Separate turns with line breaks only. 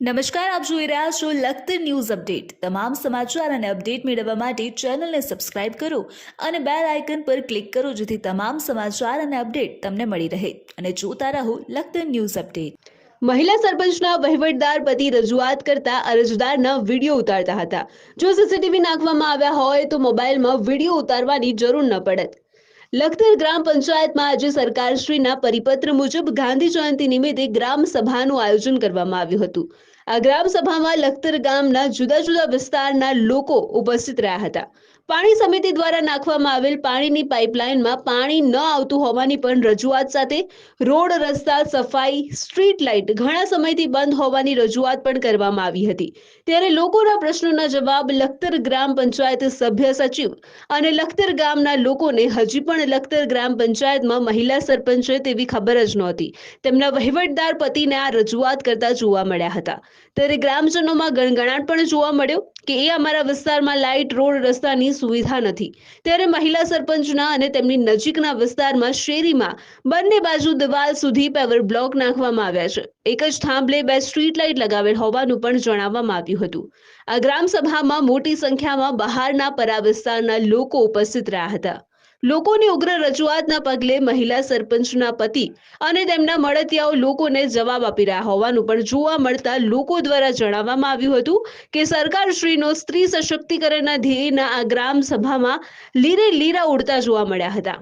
નમસ્કાર, આપ જોઈ રહ્યા છો લખતર ન્યૂઝ અપડેટ। તમામ સમાચાર અને અપડેટ મેળવવા માટે ચેનલને સબસ્ક્રાઇબ કરો અને બેલ આઇકન પર ક્લિક કરો, જેથી તમામ સમાચાર અને અપડેટ તમને મળી રહે અને જોતા રહો લખતર ન્યૂઝ અપડેટ।
મહિલા સરપંચના વહીવટદાર પતિ રજૂઆત કરતા અરજદારના વિડીયો ઉતારતા હતા। જો સીસીટીવી નાખવામાં આવ્યા હોય તો મોબાઈલમાં વિડીયો ઉતારવાની જરૂર ન પડત। લખતર ગ્રામ પંચાયતમાં આજે સરકારશ્રીના પરિપત્ર મુજબ ગાંધી જયંતિ નિમિત્તે ગ્રામ સભાનું આયોજન કરવામાં આવ્યું હતું। આ ગ્રામ સભામાં લખતર ગામના જુદા જુદા વિસ્તારના લોકો ઉપસ્થિત રહ્યા હતા। પાણી સમિતિ દ્વારા નાખવામાં આવેલ પાણીની પાઇપલાઇનમાં પાણી ન આવતું હોવાની પણ રજૂઆત સાથે રોડ રસ્તા સફાઈ સ્ટ્રીટ લાઇટ ઘણા સમયથી બંધ હોવાની રજૂઆત પણ કરવામાં આવી હતી। ત્યારે લોકોના પ્રશ્નોના જવાબ લખતર ગ્રામ પંચાયત સભ્ય સચિવ અને લખતર ગામના લોકોને હજી પણ લખતર ગ્રામ પંચાયતમાં મહિલા સરપંચ છે તેવી ખબર જ નહોતી। તેમના વહીવટદાર પતિને આ રજૂઆત કરતા જોવા મળ્યા હતા। ત્યારે ગ્રામજનોમાં ગણગણાટ પણ જોવા મળ્યો કે એ અમારા વિસ્તારમાં લાઇટ રોડ રસ્તાની સુવિધા નથી। ત્યારે મહિલા સરપંચના અને તેમની નજીકના વિસ્તારમાં શેરીમાં બંને બાજુ દિવાલ સુધી પેવર બ્લોક નાખવામાં આવ્યા છે। એક જ થાંભલે 2 સ્ટ્રીટ લાઇટ લગાવેલ હોવાનું પણ જણાવવામાં આવ્યું હતું। આ ગ્રામ સભામાં મોટી સંખ્યામાં બહારના પરા વિસ્તારના લોકો ઉપસ્થિત રહ્યા હતા। લોકોની ઉગ્ર રજૂઆતના પગલે મહિલા સરપંચના પતિ અને તેમના મળતિયાઓ લોકોને જવાબ આપી રહ્યા હોવાનું પણ જોવા મળતા લોકો દ્વારા જણાવવામાં આવ્યું હતું કે સરકારશ્રીનો સ્ત્રી સશક્તિકરણના ધ્યેયના આ ગ્રામ સભામાં લીરે લીરા ઉડતા જોવા મળ્યા હતા।